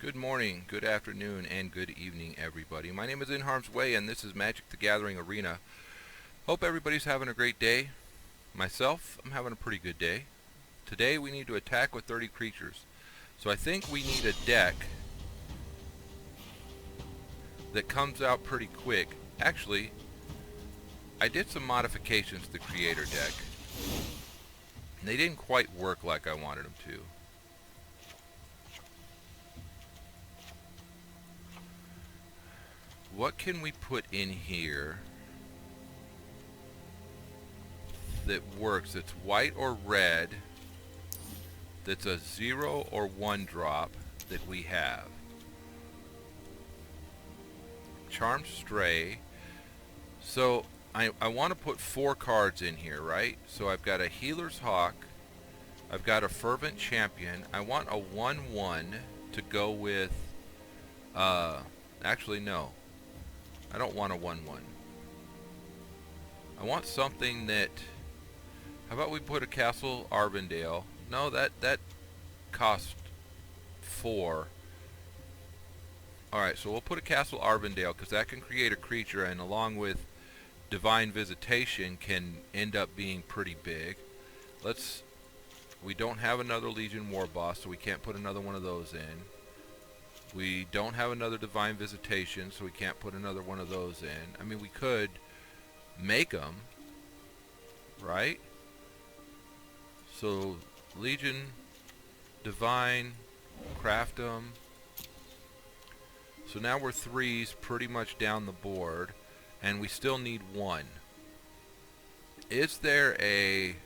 Good morning, good afternoon, and good evening, everybody. My name is NHarmzWay, and this is Magic the Gathering Arena. Hope everybody's having a great day. Myself, I'm having a pretty good day. Today we need to attack with 30 creatures. So I think we need a deck that comes out pretty quick. Actually, I did some modifications to the creator deck. And they didn't quite work like I wanted them to. What can we put in here that works? That's white or red, that's a 0 or 1 drop that we have. Charmed Stray. So I want to put 4 cards in here, right? So I've got a Healer's Hawk, I've got a Fervent Champion. I want a 1/1 to go with actually no, I don't want a 1/1. I want something that, how about we put a Castle Arvindale? No, that costs 4. Alright, so we'll put a Castle Arvindale because that can create a creature, and along with Divine Visitation can end up being pretty big. We don't have another Legion War Boss, so we can't put another one of those in. We don't have another Divine Visitation, so we can't put another one of those in. I mean, we could make them, right? So, Legion, Divine, craft them. So now we're 3s pretty much down the board, and we still need 1. Is there a...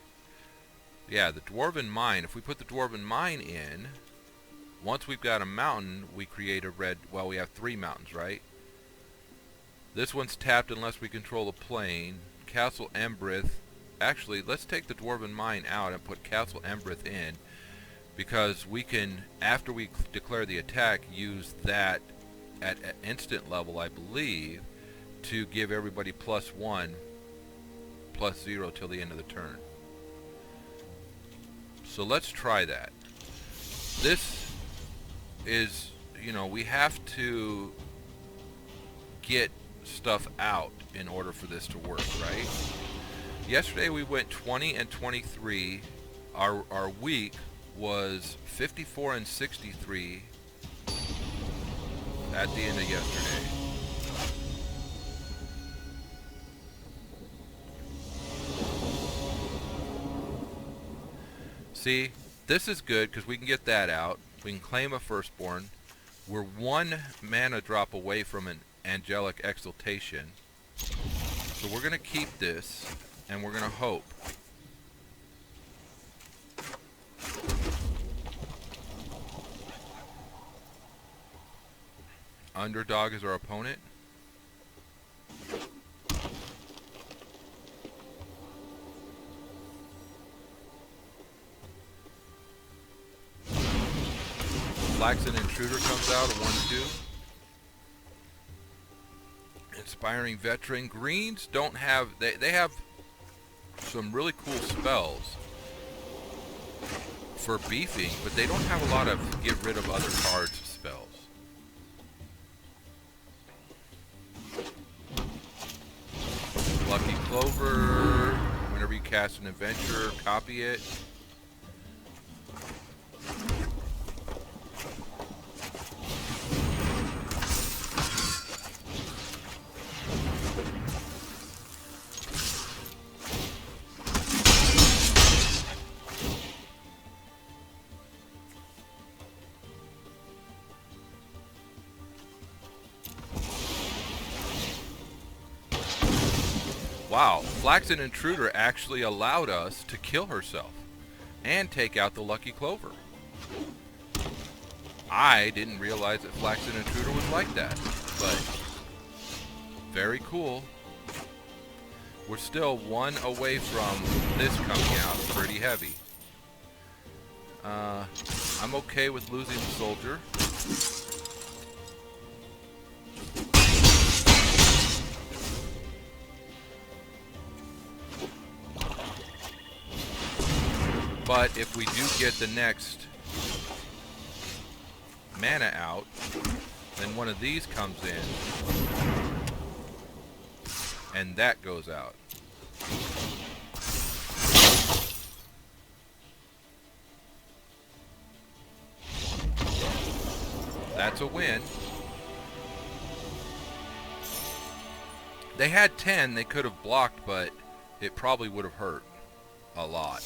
Yeah, the Dwarven Mine. If we put the Dwarven Mine in, once we've got a mountain, we create a red... Well, we have 3 mountains, right? This one's tapped unless we control a plane. Castle Embrith. Actually, let's take the Dwarven Mine out and put Castle Embrith in, because we can, after we declare the attack, use that at instant level, I believe, to give everybody +1, +0 till the end of the turn. So let's try that. This is, you know, we have to get stuff out in order for this to work, right? Yesterday we went 20 and 23. Our week was 54 and 63 at the end of yesterday. See, this is good because we can get that out. We can claim a Firstborn. We're 1 mana drop away from an Angelic Exaltation. So we're going to keep this, and we're going to hope. Underdog is our opponent. Flaxen Intruder comes out, a 1/2. Inspiring Veteran. Greens don't have... They have some really cool spells for beefing, but they don't have a lot of get rid of other cards spells. Lucky Clover. Whenever you cast an adventure, copy it. Wow, Flaxen Intruder actually allowed us to kill herself and take out the Lucky Clover. I didn't realize that Flaxen Intruder was like that, but very cool. We're still 1 away from this coming out pretty heavy. I'm okay with losing the soldier. But if we do get the next mana out. Then one of these comes in. And that goes out. That's a win. They had 10 they could have blocked, but it probably would have hurt a lot.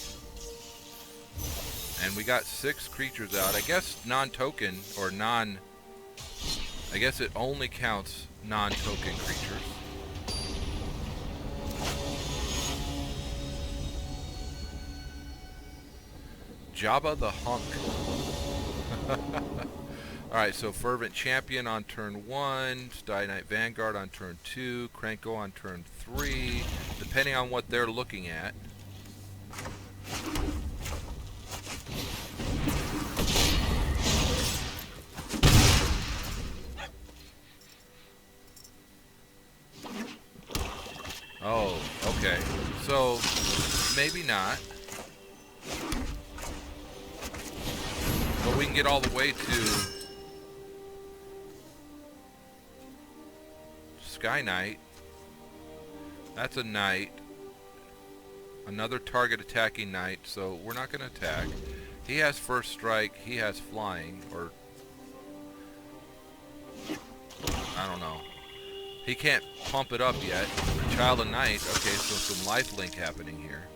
And we got 6 creatures out. I guess non-token or non... I guess it only counts non-token creatures. Jabba the Hunk. Alright, so Fervent Champion on turn 1, Die Knight Vanguard on turn 2, Krenko on turn 3, depending on what they're looking at. Oh, okay. So, maybe not. But we can get all the way to Sky Knight. That's a knight. Another target attacking knight, so we're not going to attack. He has first strike, he has flying, or... I don't know. He can't pump it up yet. Child of Night, okay, so some lifelink happening here.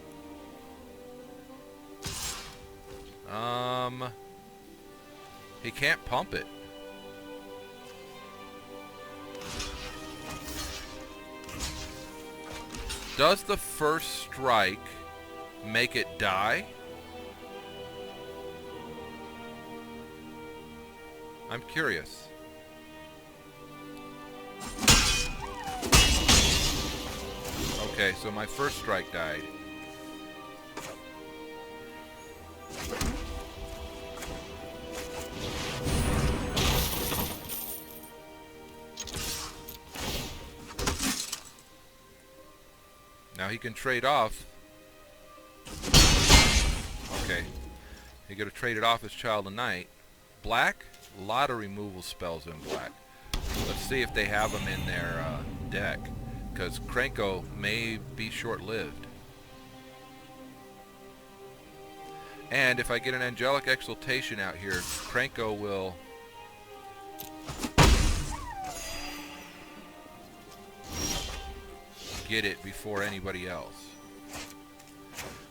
He can't pump it. Does the first strike make it die? I'm curious. Okay, so my first strike died. Now he can trade off. Okay. He got to trade it off as Child of Night. Black? A lot of removal spells in black. Let's see if they have them in their deck. Because Krenko may be short-lived. And if I get an Angelic Exaltation out here, Krenko will... get it before anybody else.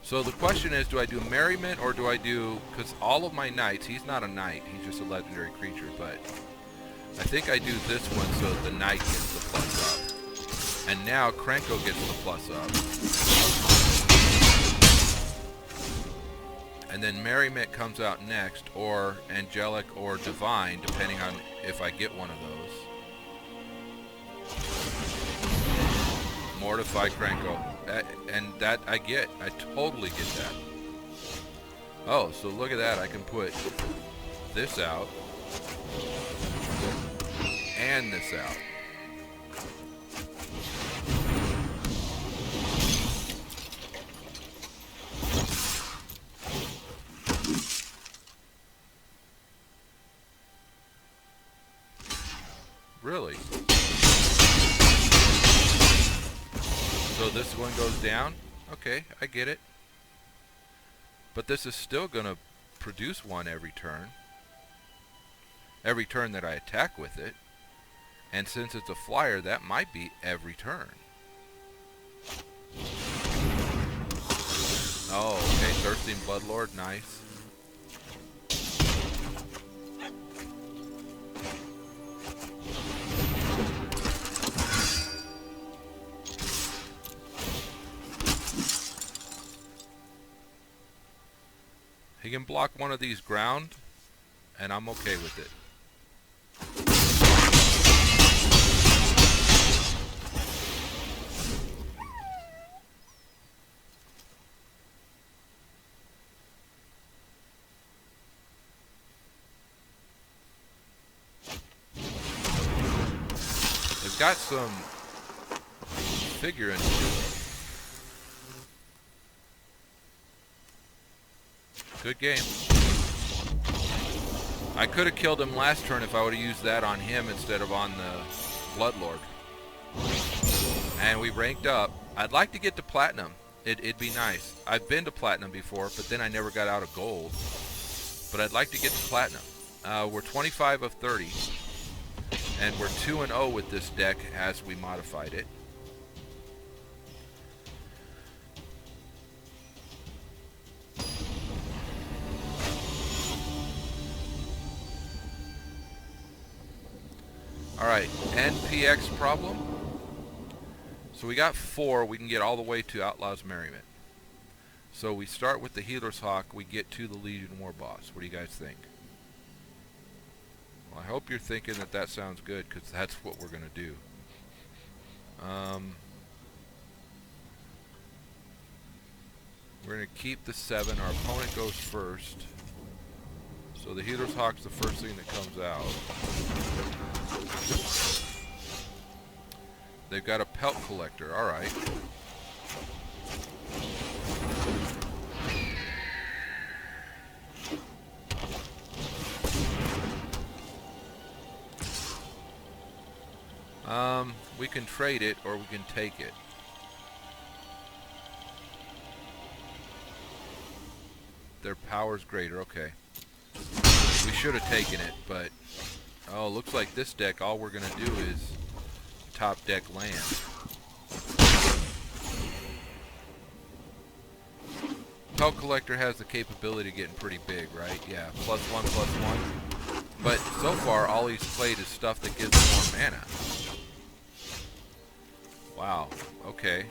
So the question is, do I do Merriment or do I do... because all of my knights, he's not a knight, he's just a legendary creature, but I think I do this one so the knight gets the plus up. And now Krenko gets the plus up. And then Merriment comes out next, or Angelic or Divine, depending on if I get one of those. Mortify Krenko. And that I get. I totally get that. Oh, so look at that. I can put this out. And this out. Really? So this one goes down? Okay, I get it. But this is still going to produce one every turn. Every turn that I attack with it. And since it's a flyer, that might be every turn. Oh, okay, Thirsting Bloodlord, nice. He can block one of these ground, and I'm okay with it. They've got some figure in it. Good game. I could have killed him last turn if I would have used that on him instead of on the Bloodlord. And we ranked up. I'd like to get to Platinum. It'd be nice. I've been to Platinum before, but then I never got out of Gold. But I'd like to get to Platinum. We're 25 of 30. And we're 2-0 with this deck as we modified it. Alright, NPX problem. So we got 4, we can get all the way to Outlaw's Merriment. So we start with the Healer's Hawk, we get to the Legion War Boss. What do you guys think? Well, I hope you're thinking that that sounds good, because that's what we're going to do. We're going to keep the 7, our opponent goes first. So the Healer's Hawk's the first thing that comes out. They've got a Pelt Collector, alright. We can trade it or we can take it. Their power's greater, okay. We should have taken it, but oh, looks like this deck, all we're gonna do is top deck land. Pelt Collector has the capability of getting pretty big, right? Yeah, +1/+1. But so far, all he's played is stuff that gives him more mana. Wow, okay.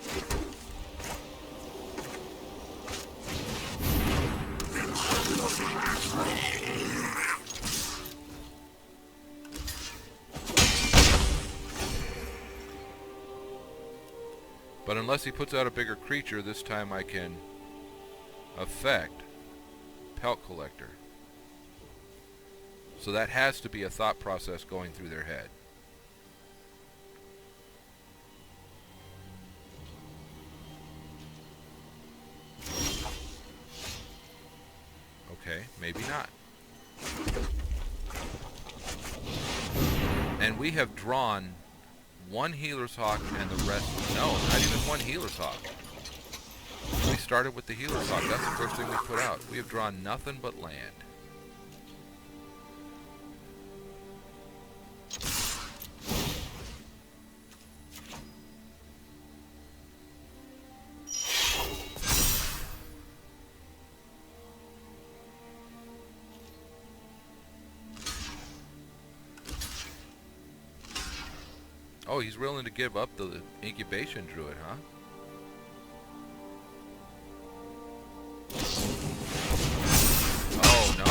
But unless he puts out a bigger creature, this time I can affect Pelt Collector. So that has to be a thought process going through their head. Okay, maybe not. And we have drawn one Healer's Hawk and the rest... No, not even one Healer's Hawk. We started with the Healer's Hawk. That's the first thing we put out. We have drawn nothing but land. Oh, he's willing to give up the Incubation Druid, huh? Oh, no.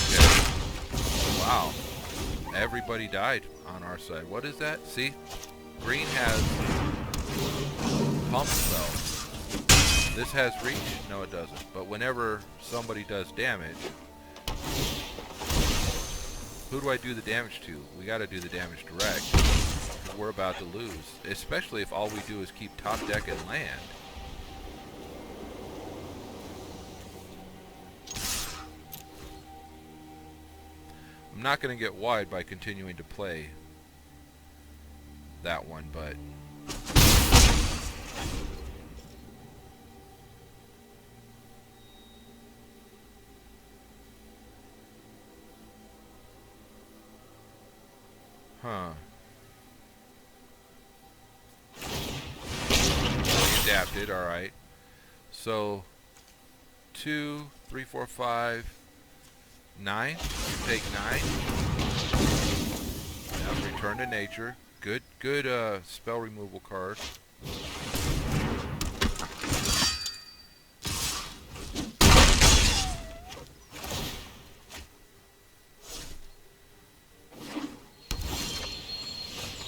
Okay. Wow. Everybody died on our side. What is that? See? Green has Pump Spell. This has Reach? No, it doesn't. But whenever somebody does damage, who do I do the damage to? We gotta do the damage direct. We're about to lose, especially if all we do is keep top deck and land. I'm not going to get wide by continuing to play that one, but huh. Adapted, alright. So 2, 3, 4, 5, 9. Take 9. Now return to nature. Good spell removal card.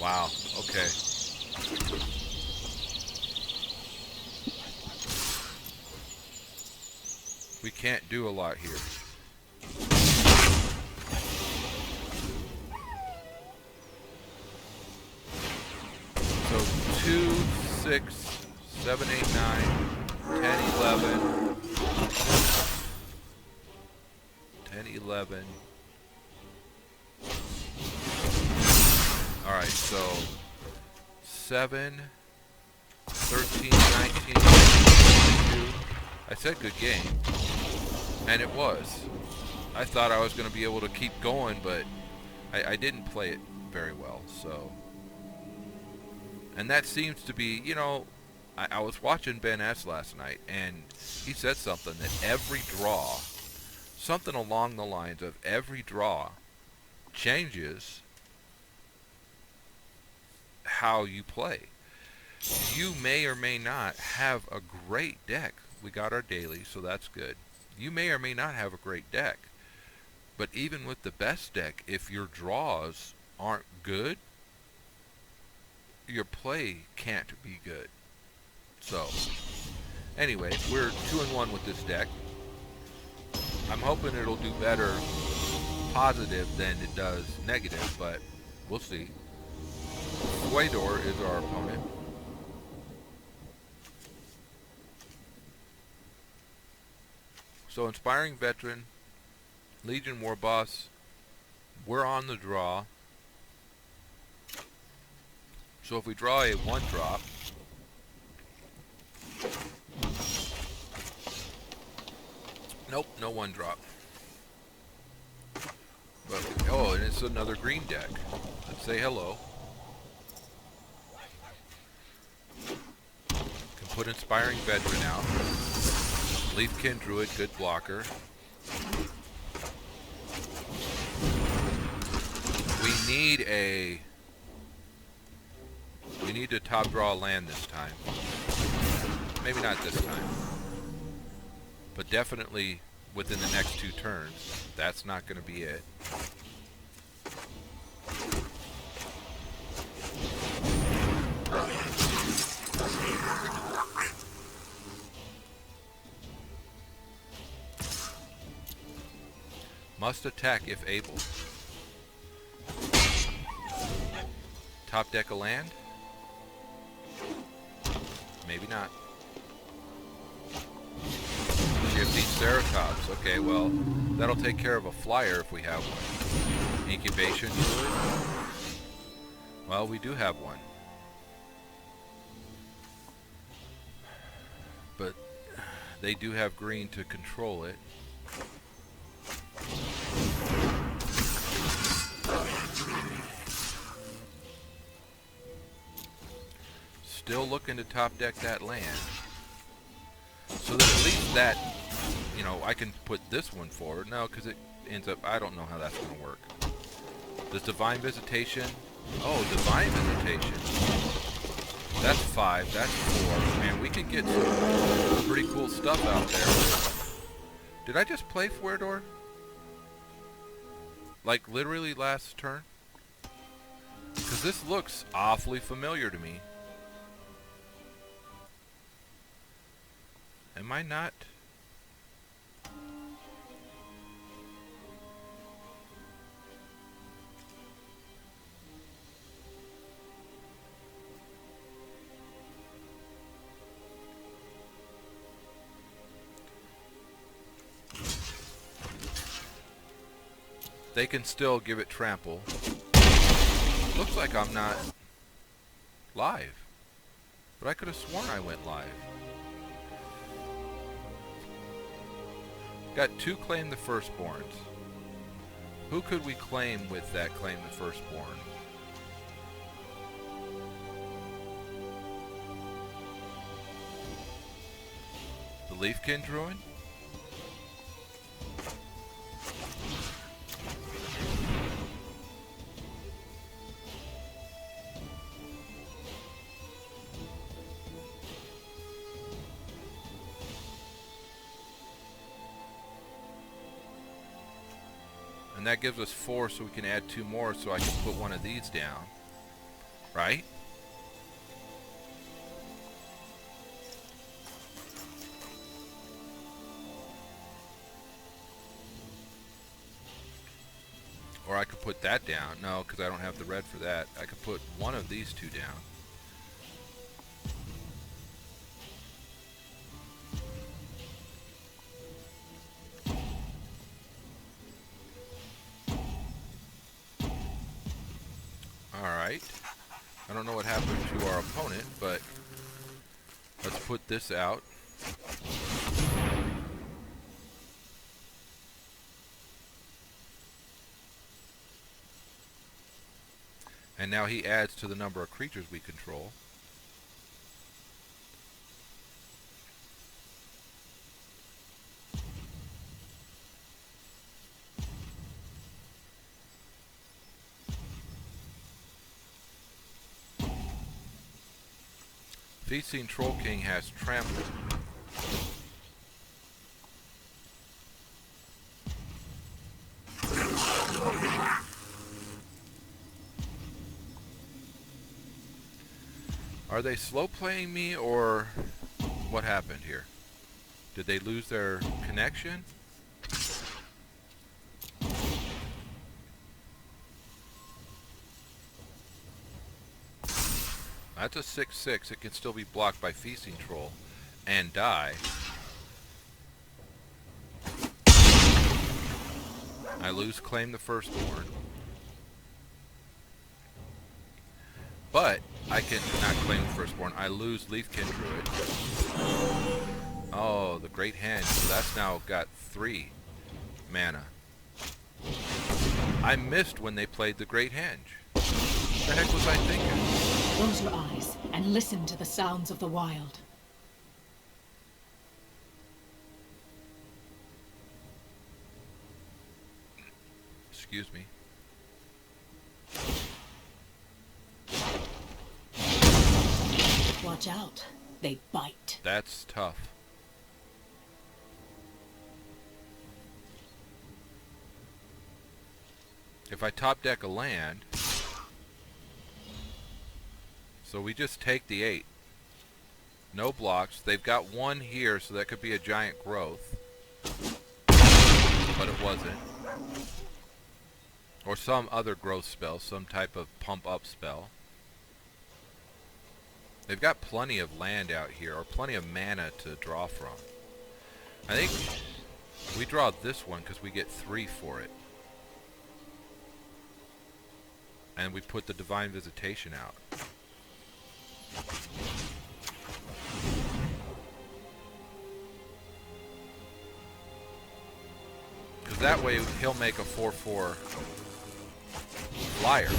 Wow, okay. We can't do a lot here. So 2, 6, 7, 8, 9, 10, 11, 10, 11, Alright, so 7, 13, 19, 22. I said good game. And it was. I thought I was going to be able to keep going, but I didn't play it very well, so. And that seems to be, you know, I was watching Ben S last night, and he said something that every draw, something along the lines of every draw changes how you play. You may or may not have a great deck. We got our daily, so that's good. You may or may not have a great deck. But even with the best deck, if your draws aren't good, your play can't be good. So, anyway, we're 2-1 with this deck. I'm hoping it'll do better positive than it does negative, but we'll see. Waydor is our opponent. So, Inspiring Veteran, Legion War Boss, we're on the draw. So if we draw a 1-drop, nope, no 1-drop. But oh, and it's another green deck. Let's say hello. Can put Inspiring Veteran out. Leafkin Druid, good blocker. We need to top draw a land this time. Maybe not this time. But definitely within the next 2 turns. That's not going to be it. Must attack if able. Top deck a land? Maybe not. 15 Ceratops. Okay, well, that'll take care of a flyer if we have one. Incubation Druid? Well, we do have one. But they do have green to control it. Still looking to top deck that land. So that at least that, you know, I can put this one forward. No, because it ends up, I don't know how that's going to work. Does Divine Visitation? Oh, Divine Visitation. That's 5, that's 4. Man, we can get some pretty cool stuff out there. Did I just play Fuerdor? Like, literally last turn? Because this looks awfully familiar to me. Am I not? They can still give it trample. Looks like I'm not live. But I could have sworn I went live. Got 2 Claim the Firstborns. Who could we claim with that Claim the Firstborn? The Leafkin Druid? And that gives us 4, so we can add 2 more, so I can put one of these down. Right? Or I could put that down. No, because I don't have the red for that. I could put one of these 2 down. Alright. I don't know what happened to our opponent, but let's put this out. And now he adds to the number of creatures we control. Feasting Troll King has trampled. Are they slow playing me, or what happened here? Did they lose their connection? That's a 6/6. It can still be blocked by Feasting Troll and die. I lose Claim the Firstborn. But I can not claim the Firstborn. I lose Leafkin Druid. Oh, the Great Henge. So that's now got 3 mana. I missed when they played the Great Henge. What the heck was I thinking? Close your eyes and listen to the sounds of the wild. Excuse me. Watch out. They bite. That's tough. If I top deck a land, so we just take the 8. No blocks. They've got 1 here, so that could be a giant growth. But it wasn't. Or some other growth spell, some type of pump up spell. They've got plenty of land out here, or plenty of mana to draw from. I think we draw this one because we get 3 for it. And we put the Divine Visitation out. Because that way he'll make a 4/4 flyer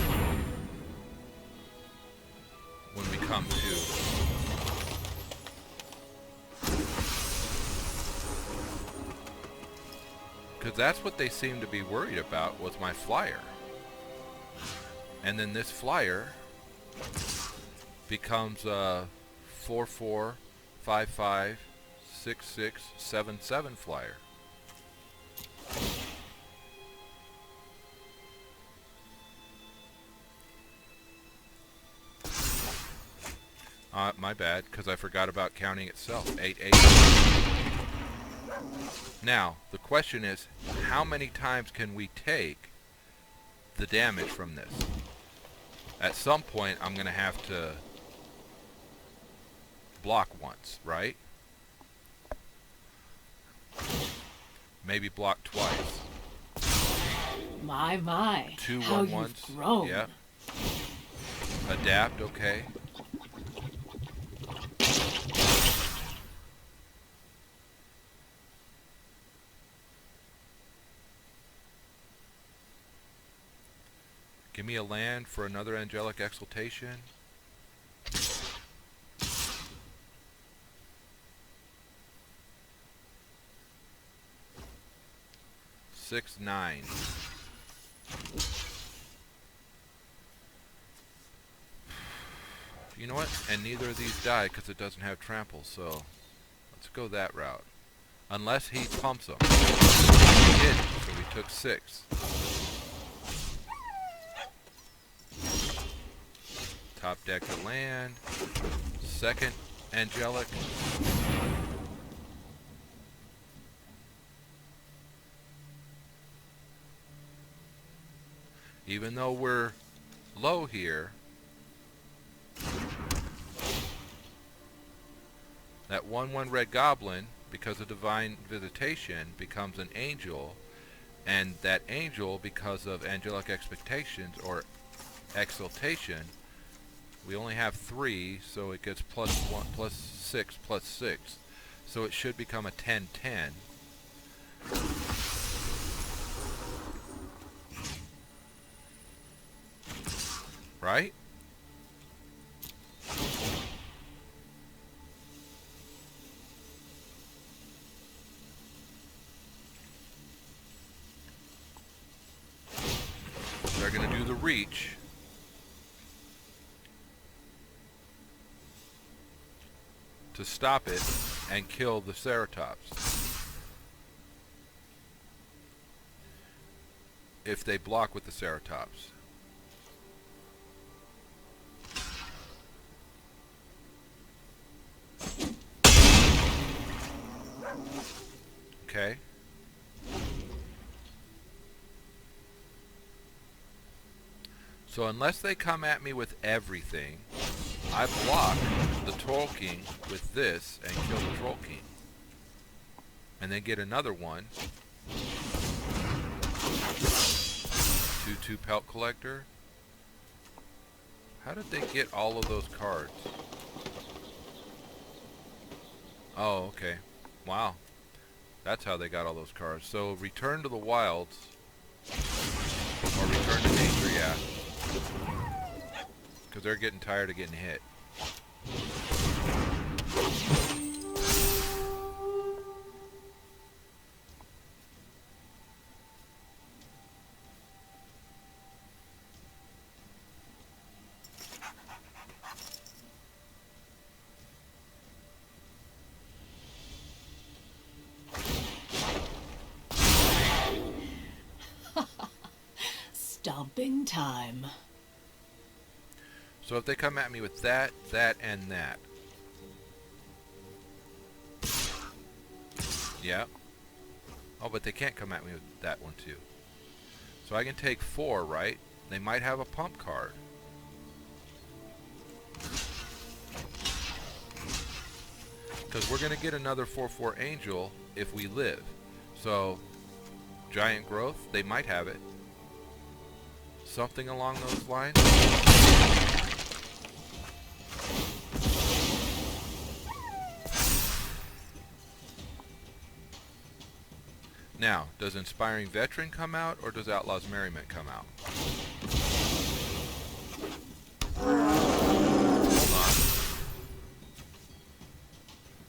when we come to. Because that's what they seem to be worried about, was my flyer. And then this flyer becomes a 4/4, 5/5, 6/6, 7/7 flyer. My bad, because I forgot about counting itself. 8/8. Now, the question is, how many times can we take the damage from this? At some point, I'm going to have to block once, right? Maybe block twice. My. 2 How 1/1s. you've grown. Yeah. Adapt, okay. Give me a land for another Angelic Exaltation. Six, 9. You know what? And neither of these die because it doesn't have trample, so let's go that route. Unless he pumps them. He didn't, so we took 6. Top deck the land. Second Angelic. Even though we're low here, that 1/1 red goblin, because of Divine Visitation, becomes an angel, and that angel, because of Angelic Expectations or exaltation. We only have 3, so it gets plus 1, plus 6, plus 6. So it should become a 10-10. Right? They're going to do the reach. To stop it and kill the Ceratops. If they block with the Ceratops. Okay. So unless they come at me with everything, I block the Troll King with this and kill the Troll King. And then get another one. 2/2 Pelt Collector. How did they get all of those cards? Oh, okay. Wow. That's how they got all those cards. So return to the wilds. Or return to nature, yeah. Because they're getting tired of getting hit. Stomping time. So if they come at me with that, that, and that. Yeah. Oh, but they can't come at me with that one too. So I can take 4, right? They might have a pump card. Because we're going to get another 4/4 Angel if we live. So, Giant Growth, they might have it. Something along those lines. Now, does Inspiring Veteran come out, or does Outlaw's Merriment come out? Hold on.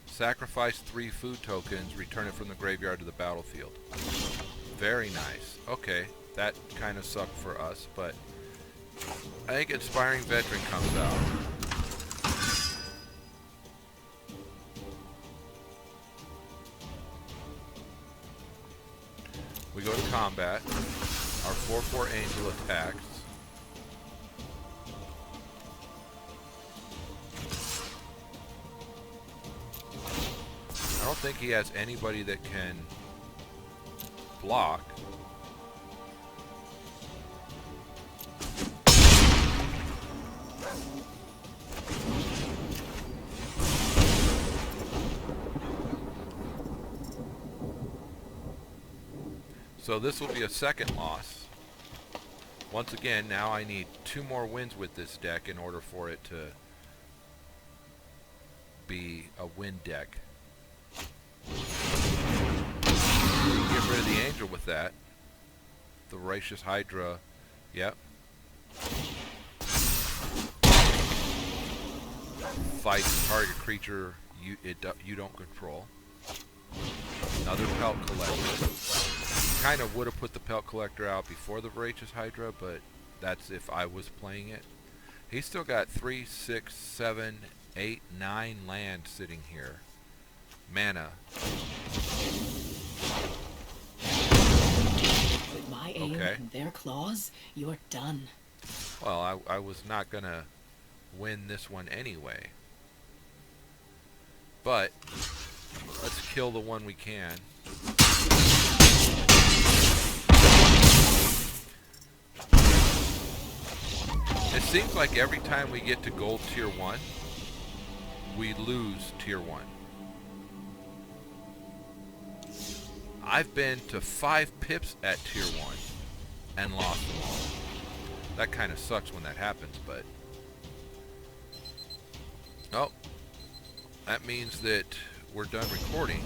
Sacrifice 3 food tokens, return it from the graveyard to the battlefield. Very nice. Okay, that kind of sucked for us, but I think Inspiring Veteran comes out. We go to combat. Our 4/4 Angel attacks. I don't think he has anybody that can block. So this will be a second loss. Once again, now I need 2 more wins with this deck in order for it to be a win deck. Get rid of the Angel with that. The Voracious Hydra, yep. Fight target creature you don't control. Another Pelt Collector. Kind of would have put the Pelt Collector out before the Voracious Hydra, but that's if I was playing it. He's still got 3, 6, 7, 8, 9 land sitting here. Mana. With my aim and their claws, you're done. Well, I was not going to win this one anyway. But let's kill the one we can. It seems like every time we get to gold tier 1, we lose tier 1. I've been to 5 pips at tier 1 and lost them all. that kind of sucks when that happens, but... Oh. That means that we're done recording.